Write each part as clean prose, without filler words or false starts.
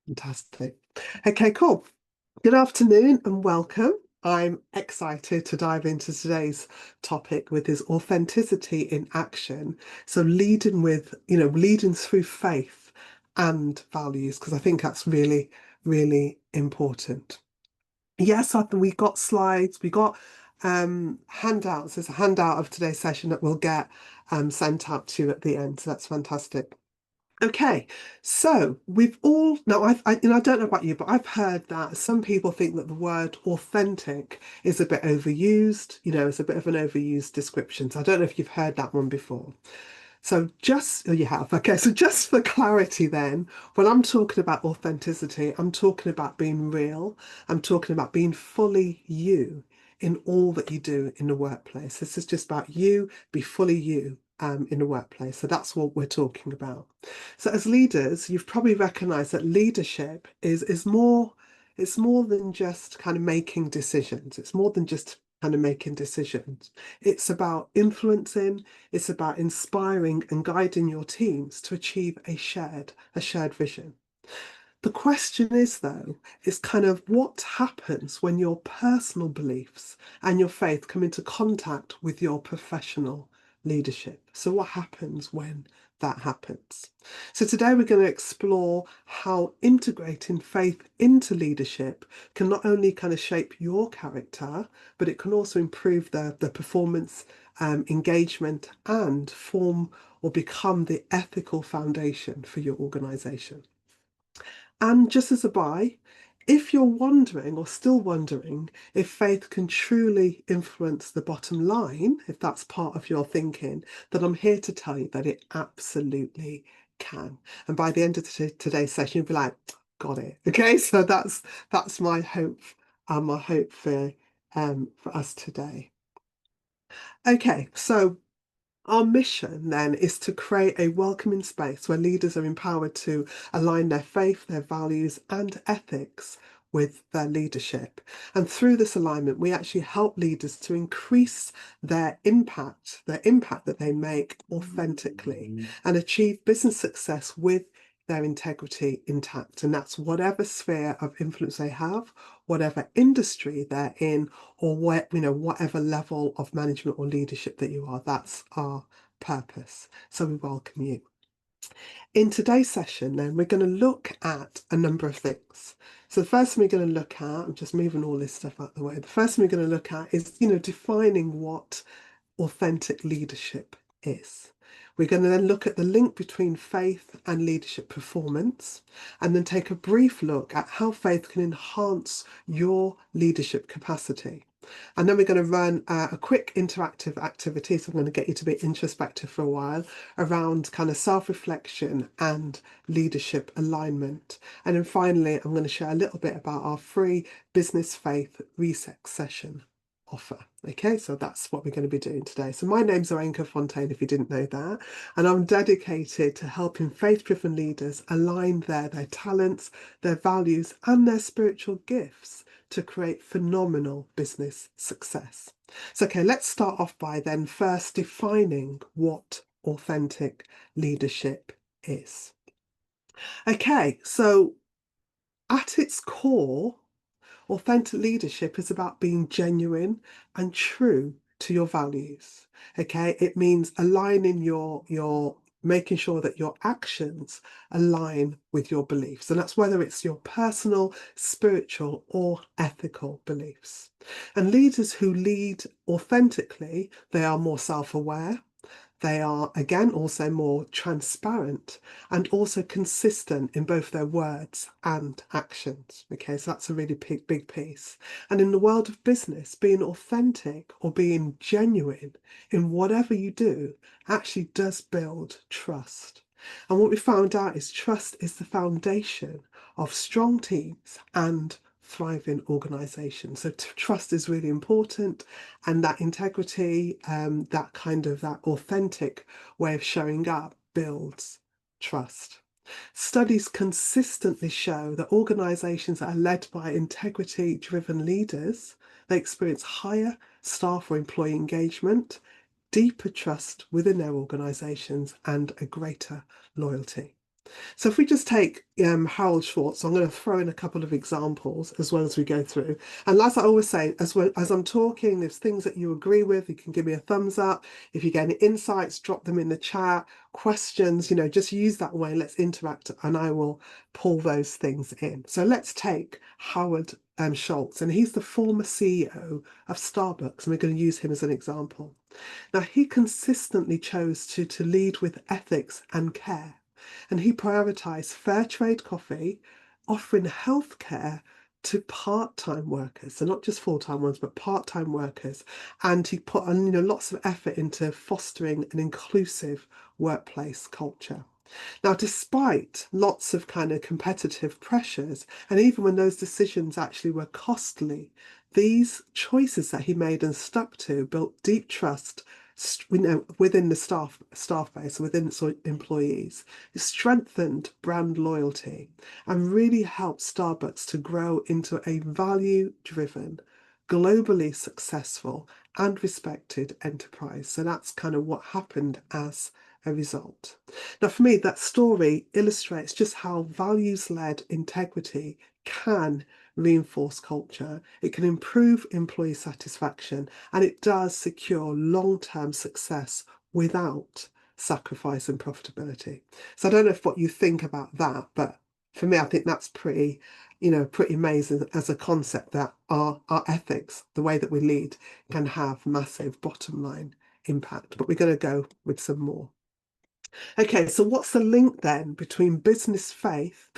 Fantastic. Okay, cool. Good afternoon and welcome. I'm excited to dive into today's topic with his authenticity in action. So leading with, leading through faith and values, because I think that's really, really important. Yes, we got slides, we got handouts. There's a handout of today's session that we'll get sent out to you at the end. So that's fantastic. Okay, so we've all now. I don't know about you, but I've heard that some people think that the word authentic is a bit overused. It's a bit of an overused description. So I don't know if you've heard that one before. So oh, you have. Okay, so just for clarity, then, when I'm talking about authenticity, I'm talking about being real. I'm talking about being fully you in all that you do in the workplace. This is just about you, be fully you in the workplace. So that's what we're talking about. So as leaders, you've probably recognized that leadership is more, it's more than just kind of making decisions. It's more than just kind of making decisions. It's about influencing, it's about inspiring and guiding your teams to achieve a shared vision. The question is, though, is kind of what happens when your personal beliefs and your faith come into contact with your professional leadership. So what happens when that happens? So today we're going to explore how integrating faith into leadership can not only kind of shape your character, but it can also improve the performance, engagement, and form or become the ethical foundation for your organization. And just as a buy, if you're wondering or still wondering if faith can truly influence the bottom line, if that's part of your thinking, then I'm here to tell you that it absolutely can. And by the end of today's session, you'll be like, got it. Okay, so that's my hope and my hope for us today. Okay, so our mission then is to create a welcoming space where leaders are empowered to align their faith, their values, and ethics with their leadership. And through this alignment, we actually help leaders to increase their impact that they make authentically and achieve business success with their integrity intact. And that's whatever sphere of influence they have, whatever industry they're in, or whatever level of management or leadership that you are. That's our purpose. So we welcome you. In today's session, then, we're going to look at a number of things. So the first thing we're going to look at, I'm just moving all this stuff out of the way. The first thing we're going to look at is, defining what authentic leadership is. We're going to then look at the link between faith and leadership performance, and then take a brief look at how faith can enhance your leadership capacity. And then we're going to run a quick interactive activity. So I'm going to get you to be introspective for a while around kind of self-reflection and leadership alignment. And then finally, I'm going to share a little bit about our free business faith reset session offer. Okay, so that's what we're going to be doing today. So my name's Orenka Fontaine, if you didn't know that, and I'm dedicated to helping faith-driven leaders align their talents, their values, and their spiritual gifts to create phenomenal business success. So, okay, let's start off by then first defining what authentic leadership is. Okay, so at its core, authentic leadership is about being genuine and true to your values. Okay, it means aligning your making sure that your actions align with your beliefs. And that's whether it's your personal, spiritual, or ethical beliefs. And leaders who lead authentically, they are more self-aware. They are, again, also more transparent and also consistent in both their words and actions. Okay, so that's a really big piece. And in the world of business, being authentic or being genuine in whatever you do actually does build trust. And what we found out is trust is the foundation of strong teams and thriving organizations. So trust is really important, and that integrity, that authentic way of showing up builds trust. Studies consistently show that organizations that are led by integrity driven leaders, they experience higher staff or employee engagement, deeper trust within their organizations, and a greater loyalty. So if we just take Harold Schwartz, I'm going to throw in a couple of examples as well as we go through. And as I always say, as I'm talking, there's things that you agree with, you can give me a thumbs up. If you get any insights, drop them in the chat. Questions, just use that way. Let's interact and I will pull those things in. So let's take Howard Schultz, and he's the former CEO of Starbucks, and we're going to use him as an example. Now, he consistently chose to lead with ethics and care, and he prioritised fair trade coffee, offering healthcare to part-time workers, so not just full-time ones, but part-time workers. And he put lots of effort into fostering an inclusive workplace culture. Now, despite lots of kind of competitive pressures, and even when those decisions actually were costly, these choices that he made and stuck to built deep trust, within the staff base, within its employees. It strengthened brand loyalty and really helped Starbucks to grow into a value-driven, globally successful and respected enterprise. So that's kind of what happened as a result. Now, for me, that story illustrates just how values-led integrity can reinforce culture, it can improve employee satisfaction, and it does secure long-term success without sacrificing profitability. So I don't know if what you think about that, but for me, I think that's pretty amazing as a concept, that our ethics, the way that we lead, can have massive bottom line impact. But we're going to go with some more. Okay, so what's the link then between faith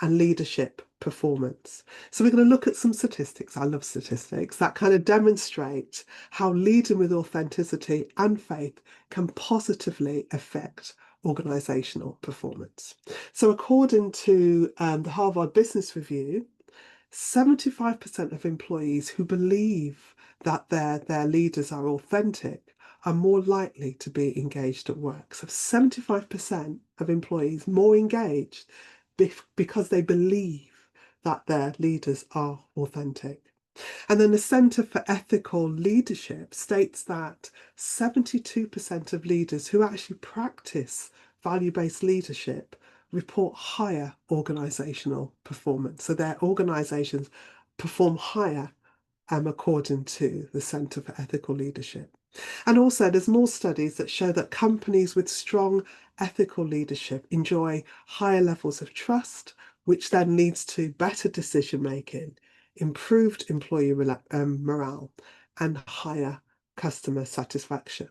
and leadership performance? So we're going to look at some statistics. I love statistics that kind of demonstrate how leading with authenticity and faith can positively affect organizational performance. So according to the Harvard Business Review, 75% of employees who believe that their leaders are authentic are more likely to be engaged at work. So 75% of employees more engaged because they believe that their leaders are authentic. And then the Centre for Ethical Leadership states that 72% of leaders who actually practice value-based leadership report higher organisational performance. So their organisations perform higher, according to the Centre for Ethical Leadership. And also, there's more studies that show that companies with strong ethical leadership enjoy higher levels of trust, which then leads to better decision making, improved employee morale, and higher customer satisfaction.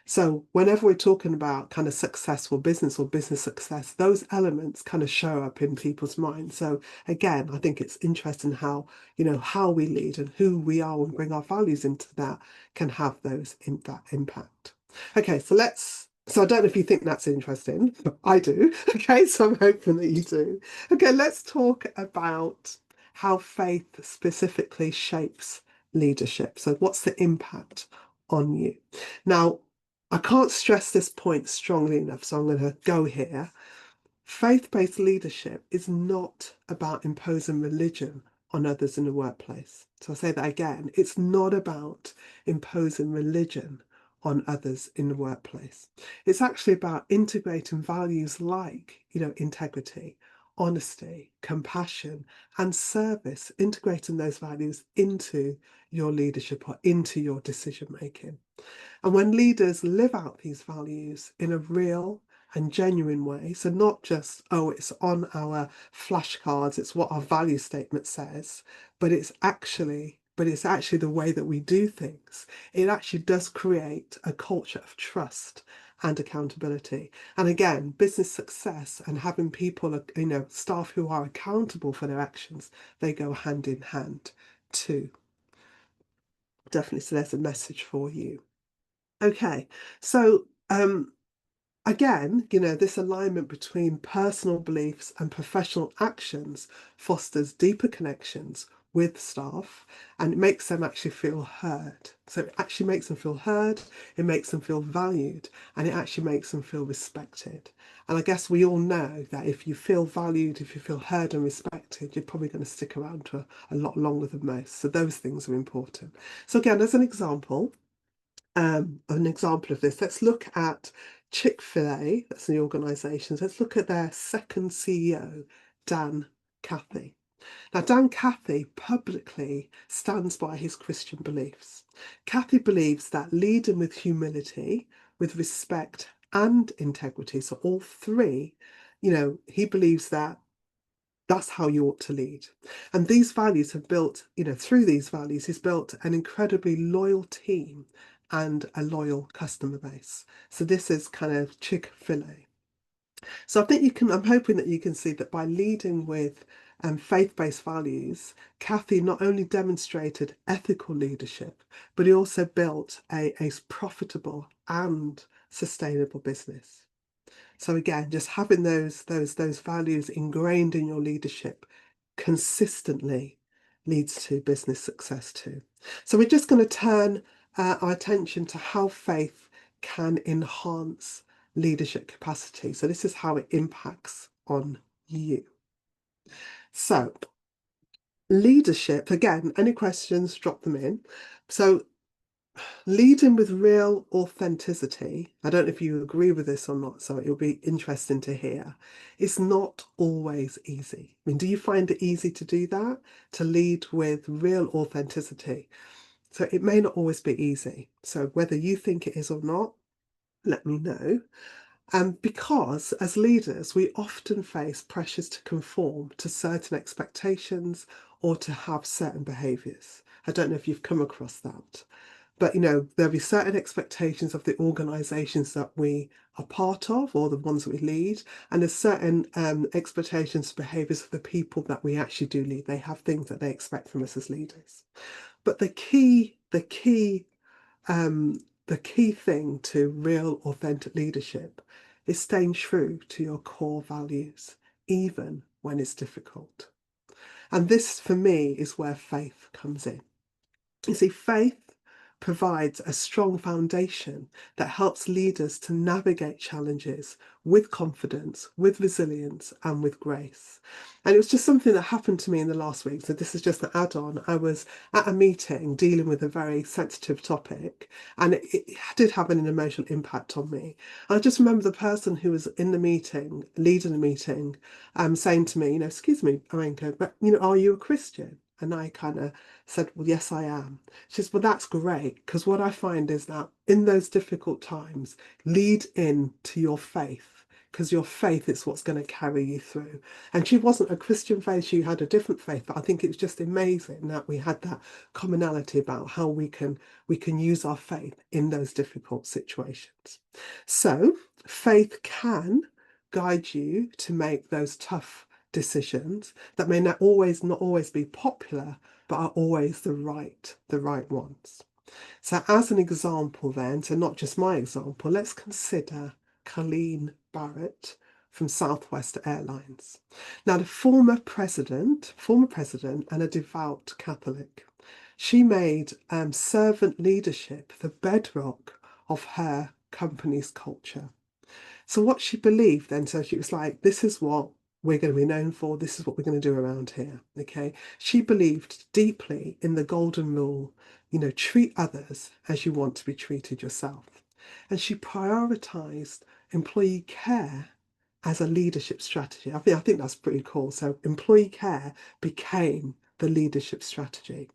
So whenever we're talking about kind of successful business or business success, those elements kind of show up in people's minds. So again, I think it's interesting how we lead and who we are and bring our values into that can have that impact. Okay, so I don't know if you think that's interesting, but I do. Okay, so I'm hoping that you do. Okay, let's talk about how faith specifically shapes leadership. So what's the impact on you? Now, I can't stress this point strongly enough, so I'm going to go here. Faith-based leadership is not about imposing religion on others in the workplace. So I'll say that again. It's not about imposing religion on others in the workplace. It's actually about integrating values like, integrity, honesty, compassion, and service, integrating those values into your leadership or into your decision making. And when leaders live out these values in a real and genuine way, so not just, oh, it's on our flashcards, it's what our value statement says, but it's actually the way that we do things. It actually does create a culture of trust and accountability. And again, business success and having people, staff who are accountable for their actions, they go hand in hand too. Definitely. So there's a message for you. Okay, so again, this alignment between personal beliefs and professional actions fosters deeper connections with staff, and it makes them actually feel heard. So it actually makes them feel heard, it makes them feel valued, and it actually makes them feel respected. And I guess we all know that if you feel valued, if you feel heard and respected, you're probably going to stick around for a lot longer than most. So those things are important. So again, as an example, an example of this. Let's look at Chick-fil-A, that's the organisation. Let's look at their second CEO, Dan Cathy. Now, Dan Cathy publicly stands by his Christian beliefs. Cathy believes that leading with humility, with respect, and integrity, so all three, he believes that that's how you ought to lead. And these values have built, through these values, he's built an incredibly loyal team and a loyal customer base. So this is kind of Chick-fil-A. So I think I'm hoping that you can see that by leading with faith-based values, Cathy not only demonstrated ethical leadership, but he also built a profitable and sustainable business. So again, just having those values ingrained in your leadership consistently leads to business success too. So we're just going to turn our attention to how faith can enhance leadership capacity. So this is how it impacts on you. So leadership, again, any questions, drop them in. So leading with real authenticity, I don't know if you agree with this or not, so it'll be interesting to hear. It's not always easy. I mean, do you find it easy to do that? To lead with real authenticity? So it may not always be easy. So whether you think it is or not, let me know. Because as leaders, we often face pressures to conform to certain expectations or to have certain behaviours. I don't know if you've come across that. But, there'll be certain expectations of the organisations that we are part of or the ones that we lead. And there's certain expectations, behaviours of the people that we actually do lead. They have things that they expect from us as leaders. But the key thing to real authentic leadership is staying true to your core values, even when it's difficult. And this, for me, is where faith comes in. You see, faith provides a strong foundation that helps leaders to navigate challenges with confidence, with resilience, and with grace. And it was just something that happened to me in the last week. So this is just an add-on. I was at a meeting dealing with a very sensitive topic, and it did have an emotional impact on me. I just remember the person who was in the meeting, leading the meeting, saying to me, excuse me, Arenka, but are you a Christian? And I kind of said, well, yes, I am. She says, well, that's great, because what I find is that in those difficult times, lead in to your faith, because your faith is what's going to carry you through. And she wasn't a Christian faith, she had a different faith, but I think it was just amazing that we had that commonality about how we can use our faith in those difficult situations. So faith can guide you to make those tough decisions that may not always be popular, but are always the right ones. So as an example then, so not just my example, let's consider Colleen Barrett from Southwest Airlines. Now, the former president and a devout Catholic, she made servant leadership the bedrock of her company's culture. So what she believed then, so she was like, this is what we're going to be known for. This is what we're going to do around here. Okay. She believed deeply in the golden rule, treat others as you want to be treated yourself. And she prioritized employee care as a leadership strategy. I think that's pretty cool. So employee care became the leadership strategy.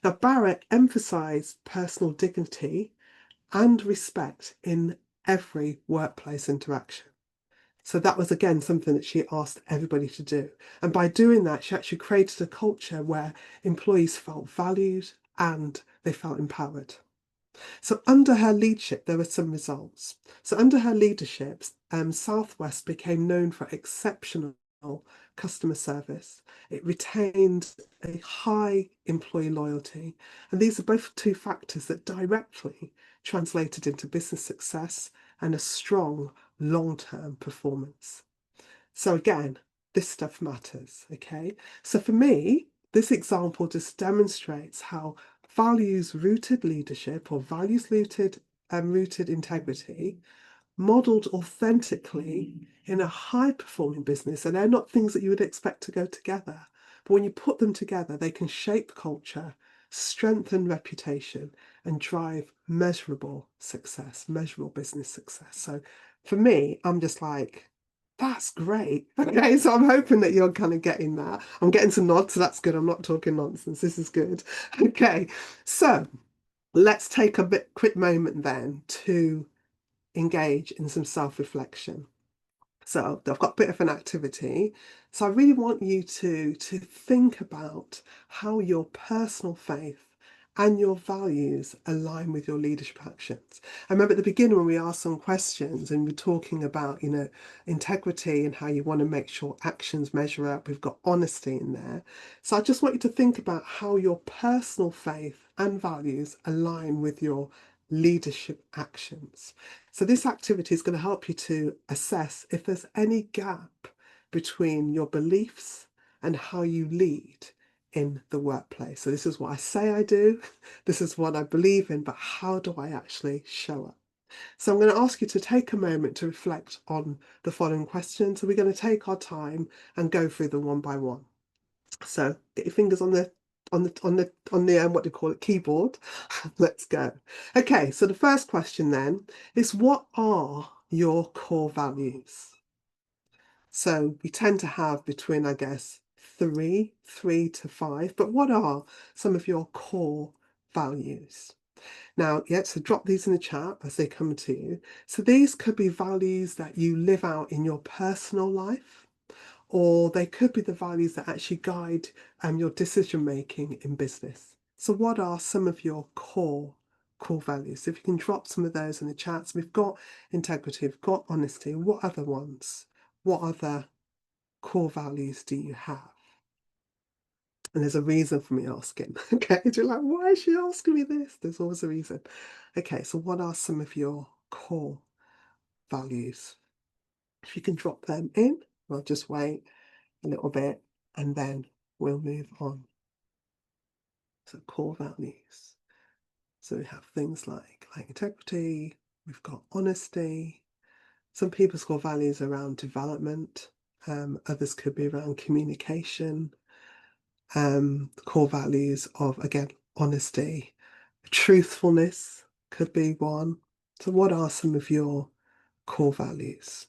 Now, Barrett emphasized personal dignity and respect in every workplace interaction. So that was, again, something that she asked everybody to do. And by doing that, she actually created a culture where employees felt valued and they felt empowered. So under her leadership, there were some results. So under her leadership, Southwest became known for exceptional customer service. It retained a high employee loyalty. And these are both two factors that directly translated into business success and a strong long-term performance. So again, this stuff matters, okay? So for me, this example just demonstrates how values-rooted leadership or values-rooted integrity modeled authentically in a high-performing business, and they're not things that you would expect to go together. But when you put them together, they can shape culture, strengthen reputation, and drive measurable success, measurable business success. So for me, I'm just like, that's great. Okay, so I'm hoping that you're kind of getting that. I'm getting some nods, so that's good. I'm not talking nonsense. This is good. Okay, so let's take a quick moment then to engage in some self-reflection. So I've got a bit of an activity. So I really want you to think about how your personal faith and your values align with your leadership actions. I remember at the beginning when we asked some questions and we're talking about, integrity and how you want to make sure actions measure up. We've got honesty in there. So I just want you to think about how your personal faith and values align with your leadership actions. So this activity is going to help you to assess if there's any gap between your beliefs and how you lead in the workplace. So this is what I say I do, this is what I believe in, but how do I actually show up? So I'm going to ask you to take a moment to reflect on the following questions. So we're going to take our time and go through them one by one. So get your fingers on the what do you call it, keyboard. Let's go. Okay, so the first question then is, what are your core values? So we tend to have between, I guess, three to five, but what are some of your core values? Now, yeah, so drop these in the chat as they come to you. So these could be values that you live out in your personal life, or they could be the values that actually guide your decision making in business. So what are some of your core values? So if you can drop some of those in the chats. We've got integrity, we've got honesty. What other ones? What other core values do you have? And there's a reason for me asking. Okay, you're like, why is she asking me this? There's always a reason. Okay, so what are some of your core values? If you can drop them in, I'll just wait a little bit and then we'll move on. So core values. So we have things like integrity, we've got honesty. Some people's core values around development, others could be around communication. Core values of, again, honesty, truthfulness could be one. So what are some of your core values?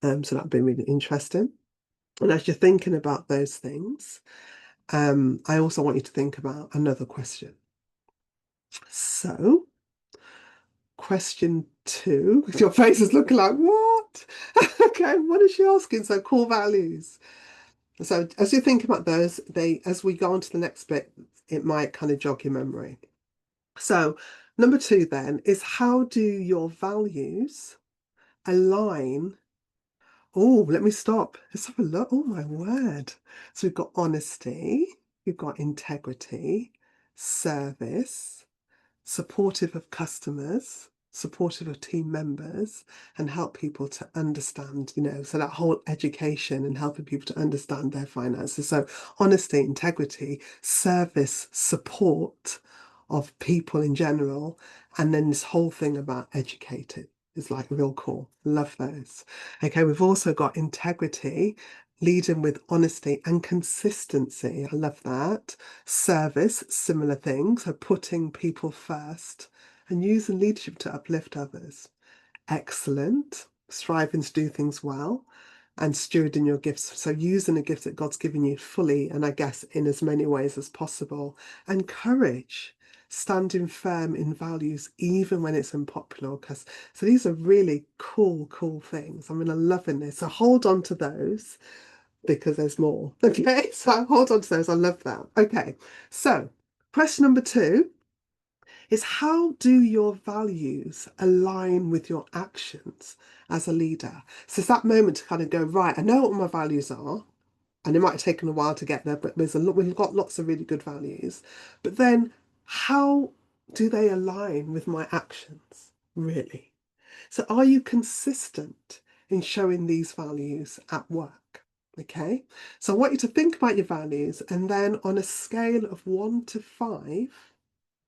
So that'd be really interesting. And as you're thinking about those things, I also want you to think about another question. So, question 2, your face is looking like, what? Okay, what is she asking? So, core values. So, as you think about those, as we go on to the next bit, it might kind of jog your memory. So, number 2 then is, how do your values align? Oh, let me stop. Let's have a look. Oh, my word. So, we've got honesty, we've got integrity, service, supportive of customers, supportive of team members, and help people to understand, so that whole education and helping people to understand their finances. So honesty, integrity, service, support of people in general, and then this whole thing about educated is like real cool. Love those. Okay, we've also got integrity, leading with honesty and consistency. I love that. Service, similar things. So putting people first and using leadership to uplift others. Excellent. Striving to do things well and stewarding your gifts. So using the gifts that God's given you fully, and I guess in as many ways as possible. And courage, standing firm in values even when it's unpopular. So these are really cool things. I'm loving this. So hold on to those because there's more. Okay, so hold on to those. I love that. Okay, so question number 2 is, how do your values align with your actions as a leader? So it's that moment to kind of go, right, I know what my values are, and it might have taken a while to get there, but we've got lots of really good values. But then how do they align with my actions, really? So are you consistent in showing these values at work? Okay, so I want you to think about your values, and then on a scale of 1 to 5,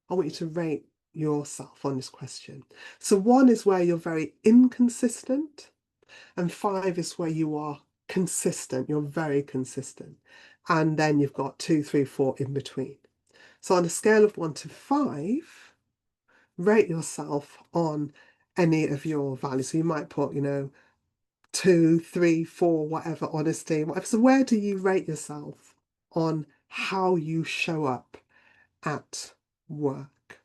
I want you to rate yourself on this question. So 1 is where you're very inconsistent, and 5 is where you are consistent. You're very consistent. And then you've got 2, 3, 4 in between. So on a scale of 1 to 5, rate yourself on any of your values. So you might put, 2, 3, 4, whatever, honesty, whatever. So where do you rate yourself on how you show up at work?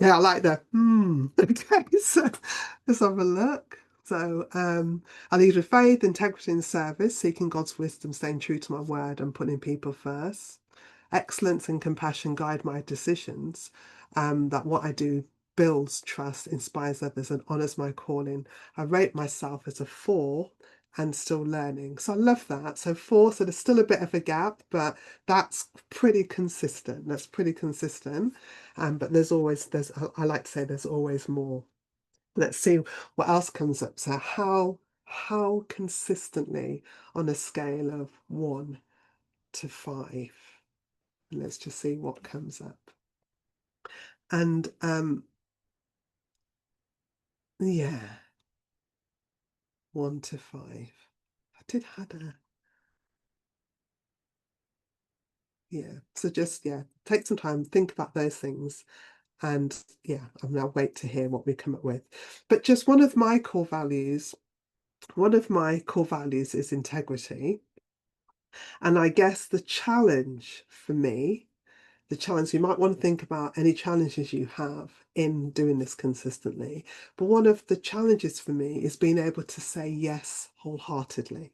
Yeah, I like that. Okay, so let's have a look. So I lead with faith, integrity, and service, seeking God's wisdom, staying true to my word, and putting people first. Excellence and compassion guide my decisions. That what I do builds trust, inspires others, and honors my calling. I rate myself as a 4 and still learning. So I love that. So 4, so there's still a bit of a gap, but that's pretty consistent. That's pretty consistent. But I like to say there's always more. Let's see what else comes up. So how consistently on a scale of 1 to 5? Let's just see what comes up. And yeah, 1 to 5. I did had a yeah. So just take some time, think about those things, and I'm now wait to hear what we come up with. But just one of my core values is integrity. And I guess the challenge for me, the challenge, you might want to think about any challenges you have in doing this consistently. But one of the challenges for me is being able to say yes wholeheartedly.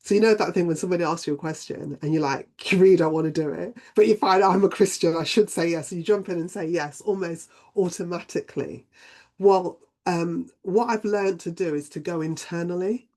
So you know that thing when somebody asks you a question and you're like, you really don't want to do it, but you find I'm a Christian, I should say yes, and you jump in and say yes almost automatically. Well, what I've learned to do is to go internally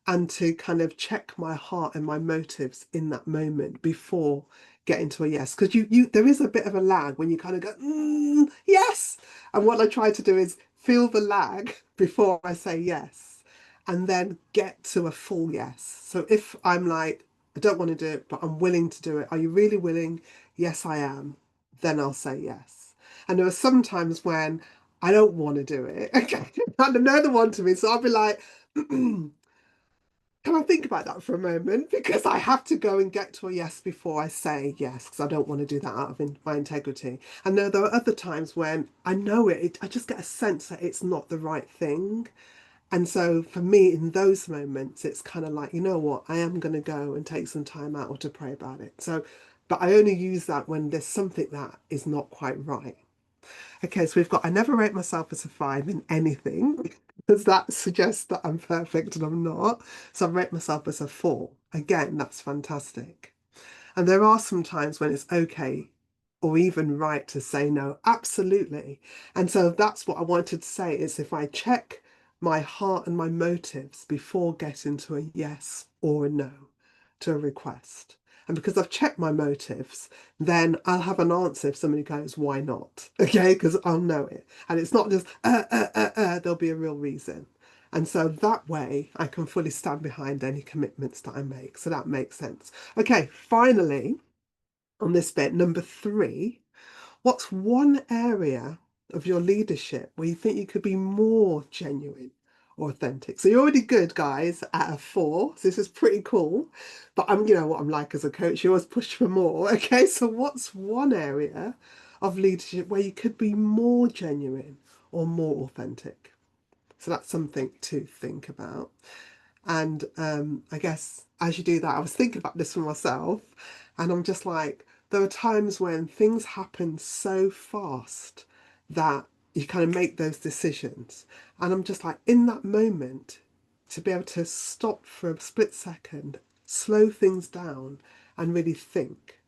and to kind of check my heart and my motives in that moment before getting to a yes. Because you there is a bit of a lag when you kind of go, yes. And what I try to do is feel the lag before I say yes and then get to a full yes. So if I'm like, I don't want to do it, but I'm willing to do it. Are you really willing? Yes, I am. Then I'll say yes. And there are some times when I don't want to do it. Okay. I know the one to me. So I'll be like, can I think about that for a moment? Because I have to go and get to a yes before I say yes, because I don't want to do that out of my integrity. And there are other times when I know I just get a sense that it's not the right thing. And so for me, in those moments, it's kind of like, you know what, I am going to go and take some time out or to pray about it. So, but I only use that when there's something that is not quite right. Okay, so we've got I never rate myself as a 5 in anything because that suggests that I'm perfect and I'm not. So I rate myself as a 4. Again, that's fantastic. And there are some times when it's okay or even right to say no, absolutely. And so that's what I wanted to say is if I check my heart and my motives before getting to a yes or a no to a request. And because I've checked my motives, then I'll have an answer if somebody goes, why not? Okay, because I'll know it. And it's not just, there'll be a real reason. And so that way I can fully stand behind any commitments that I make. So that makes sense. Okay, finally, on this bit, number 3, what's one area of your leadership where you think you could be more genuine or authentic? So you're already good, guys, at a 4. So this is pretty cool. But you know what I'm like as a coach, you always push for more. Okay, so what's one area of leadership where you could be more genuine or more authentic? So that's something to think about. And I guess as you do that, I was thinking about this for myself, and I'm just like, there are times when things happen so fast that you kind of make those decisions. And I'm just like, in that moment, to be able to stop for a split second, slow things down, and really think,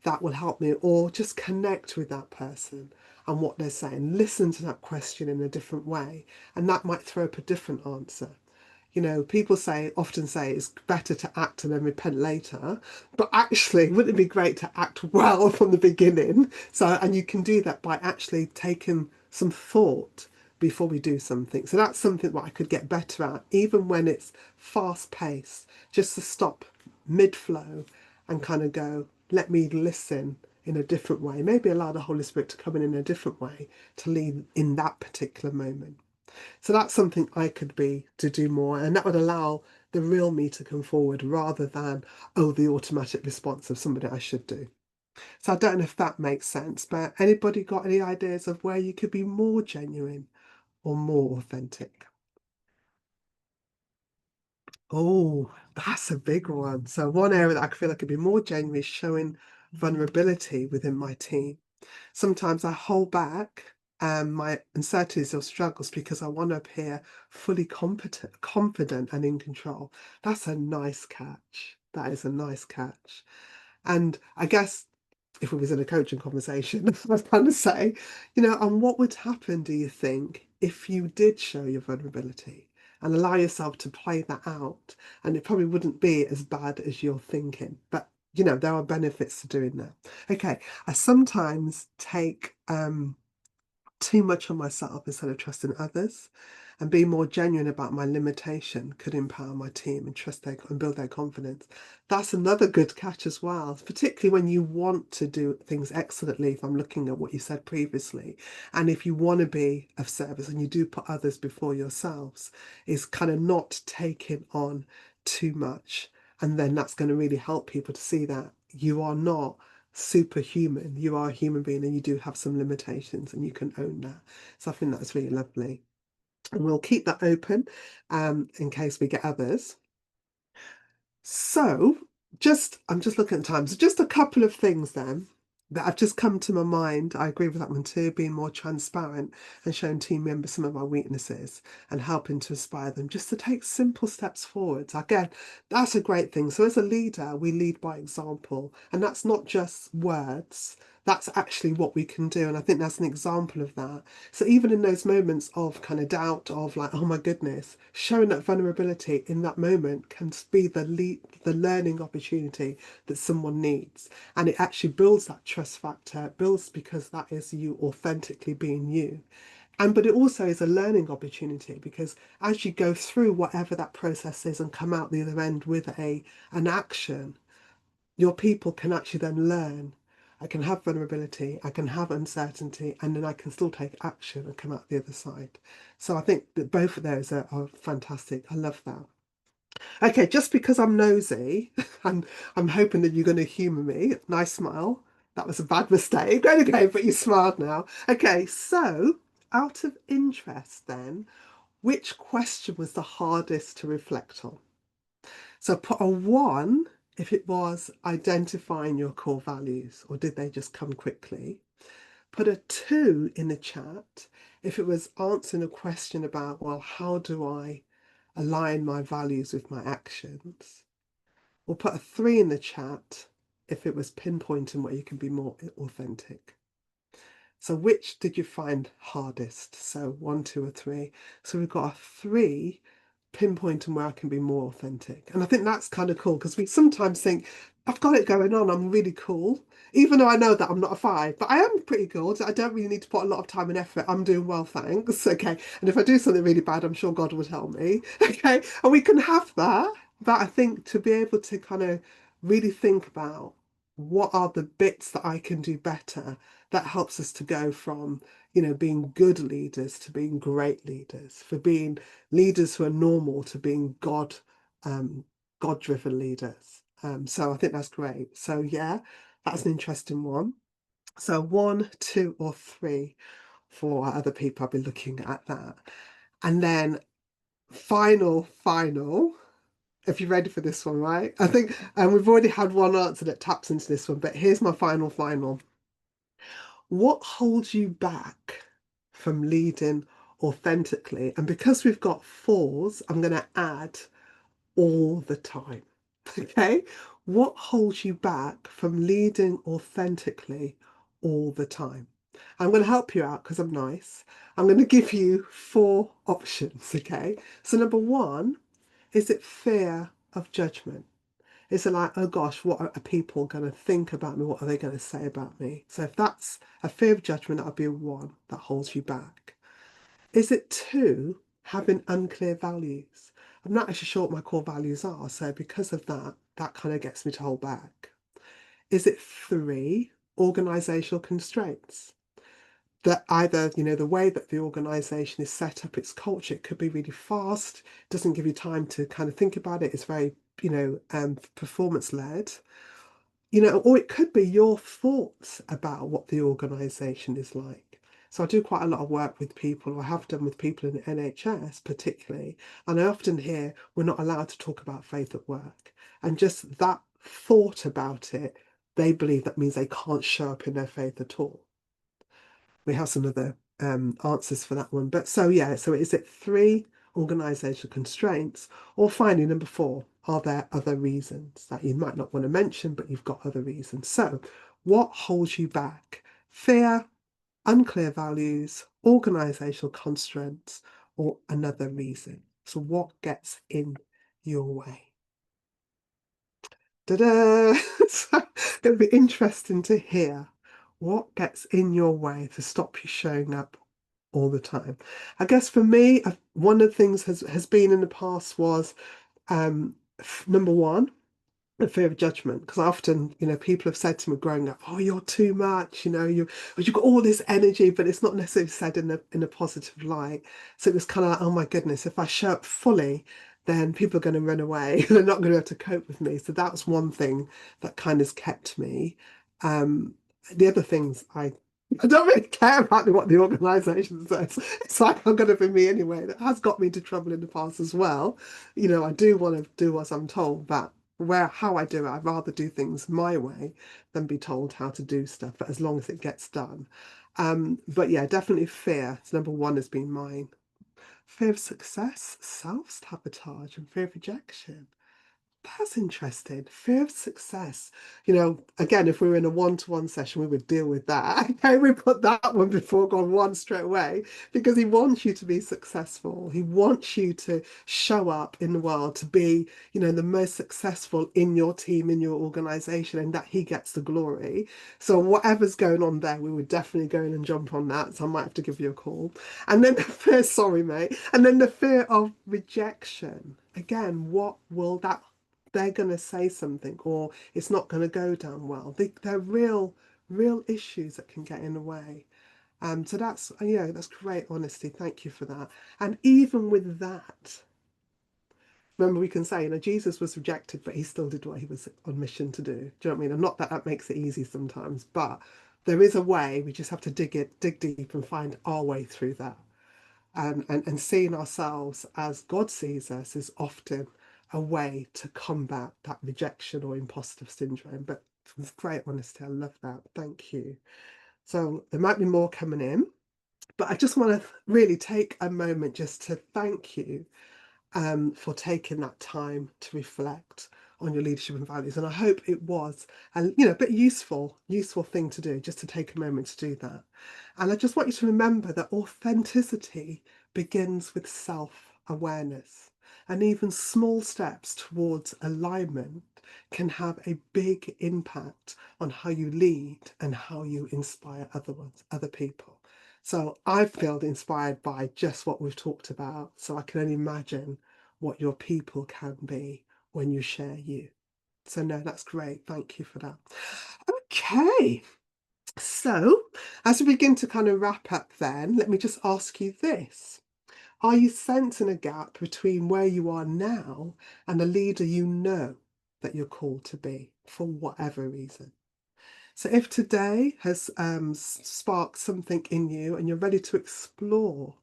that will help me, or just connect with that person and what they're saying, listen to that question in a different way, and that might throw up a different answer. People often say it's better to act and then repent later, but actually, wouldn't it be great to act well from the beginning? So, and you can do that by actually taking some thought before we do something. So that's something that I could get better at, even when it's fast paced, just to stop mid flow and kind of go, let me listen in a different way. Maybe allow the Holy Spirit to come in a different way to lead in that particular moment. So that's something I could be to do more, and that would allow the real me to come forward rather than, oh, the automatic response of somebody I should do. So I don't know if that makes sense, but anybody got any ideas of where you could be more genuine or more authentic? Oh, that's a big one. So one area that I feel I could be more genuine is showing vulnerability within my team. Sometimes I hold back my uncertainties or struggles because I want to appear fully competent, confident and in control. That's a nice catch. That is a nice catch. And I guess if we was in a coaching conversation, I was trying to say, and what would happen, do you think, if you did show your vulnerability and allow yourself to play that out? And it probably wouldn't be as bad as you're thinking. But, there are benefits to doing that. Okay, I sometimes take too much on myself instead of trusting others, and being more genuine about my limitation could empower my team and trust their and build their confidence. That's another good catch as well, particularly when you want to do things excellently. If I'm looking at what you said previously, and if you want to be of service and you do put others before yourselves, is kind of not taking on too much, and then that's going to really help people to see that you are not superhuman. You are a human being and you do have some limitations, and you can own that. So I think that's really lovely. And we'll keep that open in case we get others. So I'm just looking at time. So just a couple of things then that have just come to my mind. I agree with that one too, being more transparent and showing team members some of our weaknesses and helping to inspire them just to take simple steps forwards. Again, that's a great thing. So as a leader, we lead by example, and that's not just words. That's actually what we can do. And I think that's an example of that. So even in those moments of kind of doubt, of like, oh my goodness, showing that vulnerability in that moment can be the learning opportunity that someone needs. And it actually builds that trust factor, it builds because that is you authentically being you. And but it also is a learning opportunity because as you go through whatever that process is and come out the other end with an action, your people can actually then learn. I can have vulnerability, I can have uncertainty, and then I can still take action and come out the other side. So I think that both of those are fantastic. I love that. Okay, just because I'm nosy, and I'm hoping that you're going to humour me. Nice smile. That was a bad mistake. Okay, but you smiled now. Okay, so out of interest then, which question was the hardest to reflect on? So put a one if it was identifying your core values, or did they just come quickly? Put a two in the chat if it was answering a question about, well, how do I align my values with my actions? Or put a three in the chat if it was pinpointing where you can be more authentic. So which did you find hardest? So one, two, or three. So we've got a three pinpointing where I can be more authentic. And I think that's kind of cool because we sometimes think, I've got it going on, I'm really cool. Even though I know that I'm not a five, but I am pretty good. I don't really need to put a lot of time and effort. I'm doing well, thanks. Okay. And if I do something really bad, I'm sure God would help me. Okay. And we can have that. But I think to be able to kind of really think about what are the bits that I can do better, that helps us to go from, being good leaders to being great leaders, for being leaders who are normal to being God-driven leaders. So I think that's great. So yeah, that's an interesting one. So one, two, or three for other people. I'll be looking at that. And then final. If you're ready for this one, right? I think, and we've already had one answer that taps into this one, but here's my final. What holds you back from leading authentically? And because we've got fours, I'm going to add all the time. Okay? What holds you back from leading authentically all the time? I'm going to help you out because I'm nice. I'm going to give you four options. Okay? So, number one, is it fear of judgment? Is it like, oh gosh, what are people going to think about me? What are they going to say about me? So if that's a fear of judgment, that'll be a one that holds you back. Is it two, having unclear values? I'm not actually sure what my core values are. So because of that, that kind of gets me to hold back. Is it three, organizational constraints? That either, the way that the organization is set up, its culture, it could be really fast, doesn't give you time to kind of think about it. It's very, performance led. or it could be your thoughts about what the organization is like. So I do quite a lot of work with people, or I have done with people in the NHS particularly, and I often hear we're not allowed to talk about faith at work. And just that thought about it, they believe that means they can't show up in their faith at all. We have some other answers for that one. But so yeah, so is it three organizational constraints, or finally number four, are there other reasons that you might not want to mention, but you've got other reasons? So what holds you back? Fear, unclear values, organizational constraints, or another reason? So what gets in your way? Ta-da! So it'll be interesting to hear what gets in your way to stop you showing up all the time. I guess for me, one of the things has been in the past was number one, the fear of judgment. Because often, people have said to me growing up, "Oh, you're too much," you've got all this energy, but it's not necessarily said in a positive light. So it was kind of like, oh my goodness, if I show up fully, then people are going to run away. They're not going to be able to cope with me. So that was one thing that kind of kept me. Um, the other things I don't really care about what the organisation says. It's like I'm going to be me anyway. That has got me into trouble in the past as well. I do want to do as I'm told, but how I do it, I'd rather do things my way than be told how to do stuff. But as long as it gets done. But yeah, definitely fear. It's number one has been mine. Fear of success, self-sabotage, and fear of rejection. That's interesting. Fear of success. Again, if we were in a one-to-one session, we would deal with that. Okay, we put that one before gone one straight away because he wants you to be successful. He wants you to show up in the world to be, the most successful in your team, in your organization, and that he gets the glory. So whatever's going on there, we would definitely go in and jump on that. So I might have to give you a call. And then the fear, sorry, mate. And then the fear of rejection. Again, what will that they're going to say something or it's not going to go down well. They're real issues that can get in the way. So that's great honesty. Thank you for that. And even with that, remember we can say, Jesus was rejected, but he still did what he was on mission to do. Do you know what I mean? And not that that makes it easy sometimes, but there is a way. We just have to dig deep and find our way through that. And seeing ourselves as God sees us is often a way to combat that rejection or imposter syndrome. But with great honesty, I love that. Thank you. So there might be more coming in, but I just want to really take a moment just to thank you for taking that time to reflect on your leadership and values. And I hope it was a bit useful thing to do, just to take a moment to do that. And I just want you to remember that authenticity begins with self-awareness. And even small steps towards alignment can have a big impact on how you lead and how you inspire other people. So I feel inspired by just what we've talked about. So I can only imagine what your people can be when you share you. So no, that's great. Thank you for that. Okay. So as we begin to kind of wrap up then, let me just ask you this. Are you sensing a gap between where you are now and the leader you know that you're called to be for whatever reason? So if today has sparked something in you and you're ready to explore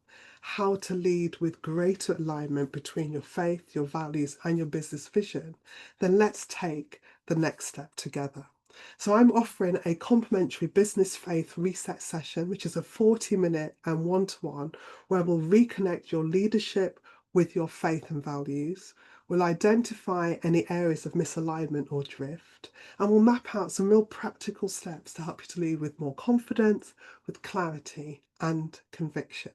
how to lead with greater alignment between your faith, your values, and your business vision, then let's take the next step together. So I'm offering a complimentary business faith reset session, which is a 40-minute and one-to-one, where we'll reconnect your leadership with your faith and values. We'll identify any areas of misalignment or drift, and we'll map out some real practical steps to help you to lead with more confidence, with clarity and conviction.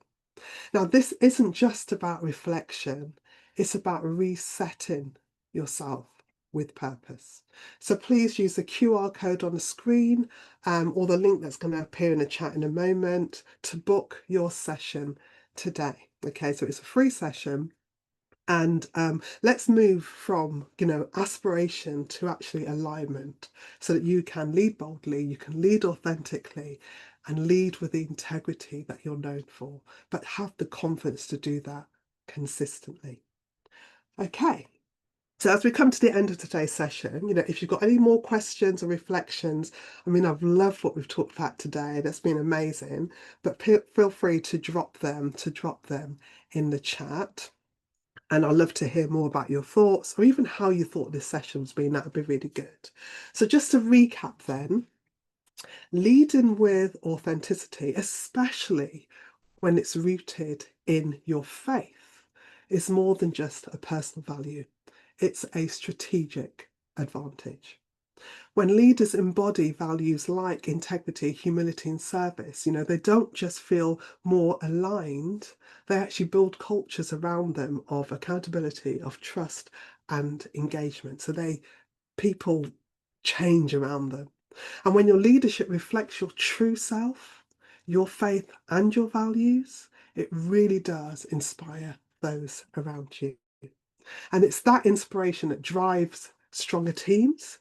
Now, this isn't just about reflection, it's about resetting yourself with purpose. So please use the QR code on the screen or the link that's going to appear in the chat in a moment to book your session today. Okay, so it's a free session. And let's move from, aspiration to actually alignment so that you can lead boldly, you can lead authentically, and lead with the integrity that you're known for, but have the confidence to do that consistently. Okay, So as we come to the end of today's session, if you've got any more questions or reflections, I mean, I've loved what we've talked about today. That's been amazing. But feel free to drop them in the chat. And I'd love to hear more about your thoughts or even how you thought this session's been. That would be really good. So just to recap then, leading with authenticity, especially when it's rooted in your faith, is more than just a personal value. It's a strategic advantage. When leaders embody values like integrity, humility, and service, they don't just feel more aligned, they actually build cultures around them of accountability, of trust, and engagement. So people change around them. And when your leadership reflects your true self, your faith, and your values, it really does inspire those around you. And it's that inspiration that drives stronger teams,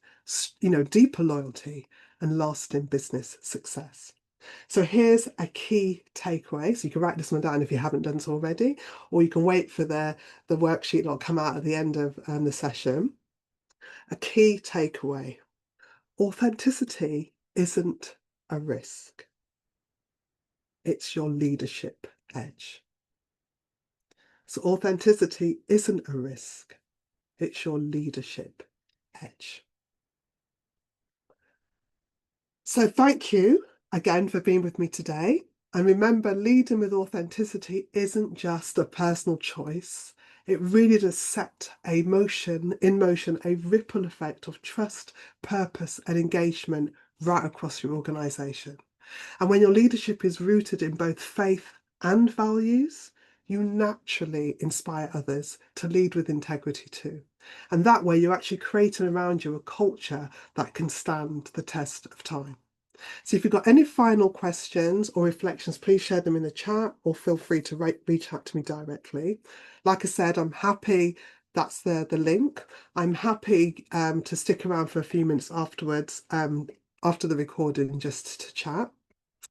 deeper loyalty, and lasting business success. So here's a key takeaway. So you can write this one down if you haven't done so already, or you can wait for the worksheet that'll come out at the end of the session. A key takeaway: authenticity isn't a risk. It's your leadership edge. So authenticity isn't a risk. It's your leadership edge. So thank you again for being with me today. And remember, leading with authenticity isn't just a personal choice. It really does set in motion a ripple effect of trust, purpose, and engagement right across your organization. And when your leadership is rooted in both faith and values, you naturally inspire others to lead with integrity too. And that way, you're actually creating around you a culture that can stand the test of time. So if you've got any final questions or reflections, please share them in the chat or feel free to reach out to me directly. Like I said, I'm happy. That's the link. I'm happy to stick around for a few minutes afterwards, after the recording, just to chat.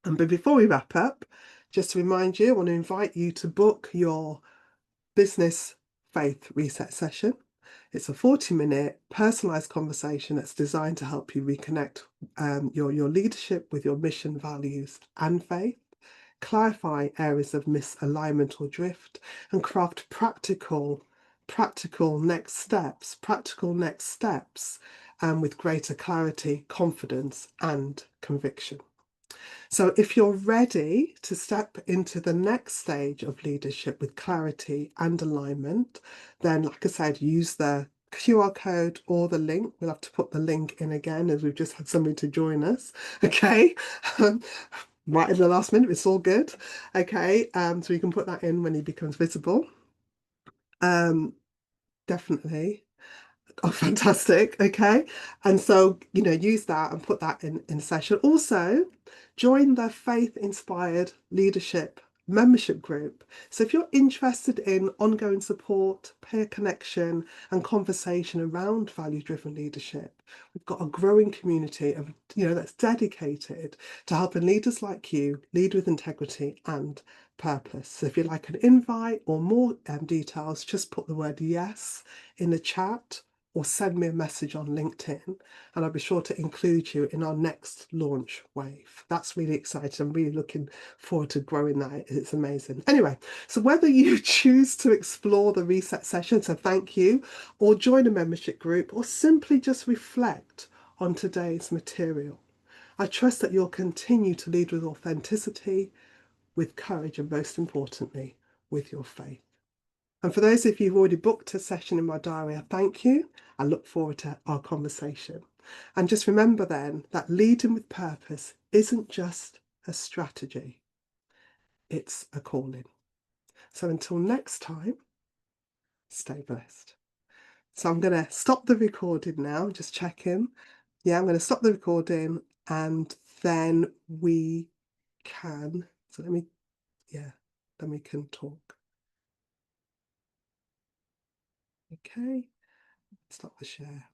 But before we wrap up, just to remind you, I want to invite you to book your business faith reset session. It's a 40-minute personalized conversation that's designed to help you reconnect your leadership with your mission, values, and faith, clarify areas of misalignment or drift, and craft practical next steps, with greater clarity, confidence, and conviction. So if you're ready to step into the next stage of leadership with clarity and alignment, then like I said, use the QR code or the link. We'll have to put the link in again as we've just had somebody to join us. Okay. Right at the last minute, it's all good. Okay. So you can put that in when he becomes visible. Definitely. Oh, fantastic. Okay. And so, use that and put that in session. Also, join the Faith Inspired Leadership membership group. So if you're interested in ongoing support, peer connection, and conversation around value-driven leadership, we've got a growing community of, that's dedicated to helping leaders like you lead with integrity and purpose. So if you'd like an invite or more details, just put the word yes in the chat or send me a message on LinkedIn, and I'll be sure to include you in our next launch wave. That's really exciting. I'm really looking forward to growing that. It's amazing. Anyway, so whether you choose to explore the reset session, so thank you, or join a membership group, or simply just reflect on today's material, I trust that you'll continue to lead with authenticity, with courage, and most importantly, with your faith. And for those of you who've already booked a session in my diary, I thank you. I look forward to our conversation. And just remember then that leading with purpose isn't just a strategy, it's a calling. So until next time, stay blessed. So I'm going to stop the recording now, just checking. Yeah, I'm going to stop the recording and then we can, so then we can talk. Okay, stop the share.